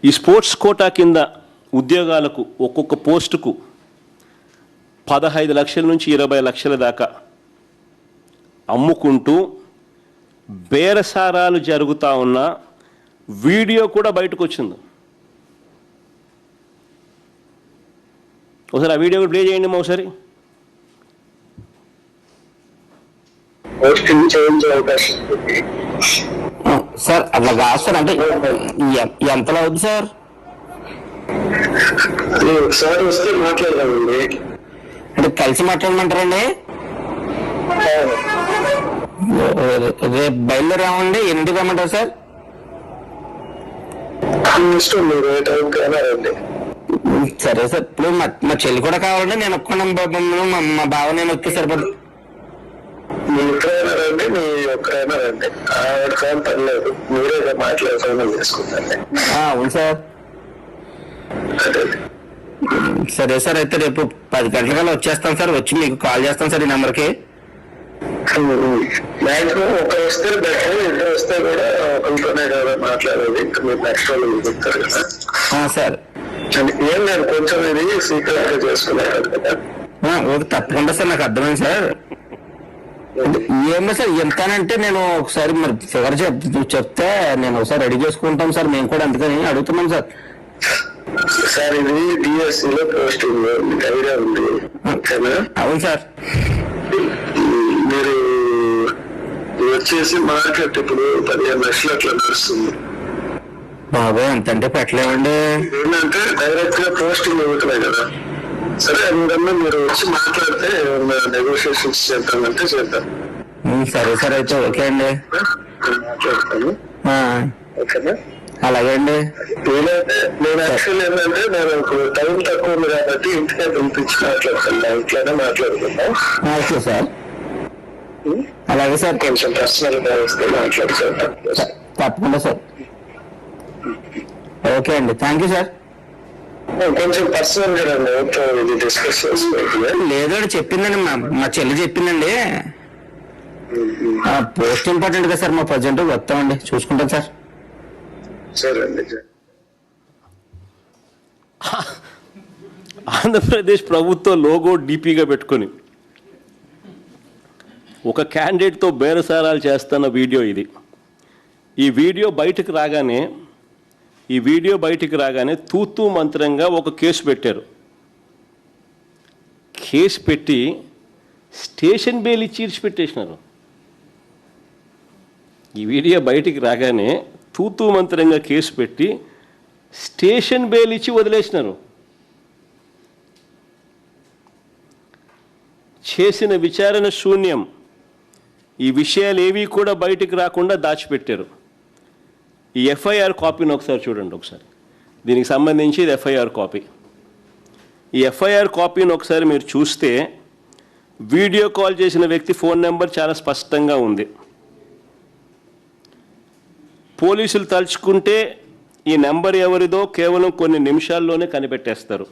ఈ sports quota కింద ఉద్యోగాలకు ఒక్కొక్క పోస్టుకు 15 లక్షల నుంచి 20 లక్షల దాకా అమ్ముకుంటూ బేరసారాలు జరుగుతూ ఉన్న వీడియో కూడా బయటకు వచ్చింది. ఒకసారి ఆ వీడియో ప్లే చేయండి మా ఒకసారి. సార్ అట్లా కాదు సార్, అంటే ఎంతలో అవుతుంది సార్? ఒకసారి వస్తే మాట్లాడదామండి. అంటే కలిసి మాట్లాడమంటారండి? రేపు బయలుదేరామండి. ఎన్నింటికి రమ్మంటారు సార్? ఇష్టం మీరు ఏ టైంకి అయినా రండి. సరే సార్. ఇప్పుడు మా చెల్లి కూడా కావాలండి. నేను ఒక్కడన్నా మా బావ నేను వస్తే సరిపడు. మీ ఎక్కడైనా రండి, మీ ఒక్కరైనా రండి. ఆవిడ కానీ పర్లేదు, మీరే మాట్లాడే ఫైనల్ చేసుకుంటాండి. అవును సార్. సరే సార్, అయితే రేపు 10 గంటలకల్లా వచ్చేస్తాను సార్. వచ్చి మీకు కాల్ చేస్తాను సార్ ఈ నెంబర్కి. మాక్సిమం ఒకరు వస్తే బెటర్, ఇద్దరు వస్తే కూడా ఒకరితోనే కదా మాట్లాడేది. ఇంకా మీరు నెక్స్ట్ వాళ్ళు చెప్తారు కదా సార్. ఏం లేదు, కొంచెం ఇది సీక్రెట్ గా చేసుకున్నారు కదా. ఓకే, తప్పకుండా సార్. నాకు అర్థమైంది సార్. ఏమో సార్, ఎంతనంటే నేను ఒకసారి మరి ఫిగర్ చెప్తే నేను ఒకసారి రెడీ చేసుకుంటాం సార్. మేము కూడా అందుకని అడుగుతున్నాం సార్. సార్ ఇది డిఎస్సీలో పోస్టింగ్, మీకు ఐడియా ఉంది ఓకేనా? అవును సార్. మీరు వచ్చేసి మార్కెట్ ఇప్పుడు 15 లక్షలు అట్లా నడుస్తుంది. బాబోయ్, ఎంతంటే పెట్టలేమండి. ఏంటంటే డైరెక్ట్ గా పోస్టింగ్ ఇవ్వట్లే కదా. సరే, అందుకన్నా మీరు వచ్చి మాట్లాడితే నెగోషియేషన్స్ చేద్దామంటే చేద్దాం. సరే సార్, అయితే ఓకే అండి. మాట్లాడతాను ఓకేనా? అలాగే అండి. నేను యాక్చువల్ ఏంటంటే నేను టైం తక్కువ ఉంది కాబట్టి ఇంటికే పిలిపించి మాట్లాడతాను. ఇంట్లోనే మాట్లాడుకుందాం. Okay sir. అలాగే సార్. కొంచెం పర్సనల్ గా వస్తే మాట్లాడుకుంటాం. తప్పకుండా సార్. ఓకే అండి, థ్యాంక్ యూ సార్. కొంచెం పర్సనల్ గా ఇది డిస్కస్ చేసుకోవాలి. లేదో చెప్పిందండి, మా చెల్లి చెప్పిందండి. పోస్ట్ ఇంపార్టెంట్ కదా సార్. మా ప్రజెంట్ వస్తామండి, చూసుకుంటాం సార్. సరే అండి. ఆంధ్రప్రదేశ్ ప్రభుత్వ లోగో డీపీగా పెట్టుకొని ఒక క్యాండిడేట్తో బేరసారాలు చేస్తున్న వీడియో ఇది. ఈ వీడియో బయటికి రాగానే తూతూ మంత్రంగా ఒక కేసు పెట్టారు. కేసు పెట్టి స్టేషన్ బెయిల్ ఇచ్చి ఇడిచిపెట్టేసినారు. ఈ వీడియో బయటికి రాగానే తూతూ మంత్రంగా కేసు పెట్టి స్టేషన్ బెయిల్ ఇచ్చి వదిలేసినారు. చేసిన విచారణ శూన్యం. ఈ విషయాలు ఏవి కూడా బయటికి రాకుండా దాచిపెట్టారు. ఈ ఎఫ్ఐఆర్ కాపీని ఒకసారి చూడండి. ఒకసారి దీనికి సంబంధించి ఇది ఎఫ్ఐఆర్ కాపీ. ఈ ఎఫ్ఐఆర్ కాపీని ఒకసారి మీరు చూస్తే వీడియో కాల్ చేసిన వ్యక్తి ఫోన్ నెంబర్ చాలా స్పష్టంగా ఉంది. పోలీసులు తలుచుకుంటే ఈ నెంబర్ ఎవరిదో కేవలం కొన్ని నిమిషాల్లోనే కనిపెట్టేస్తారు.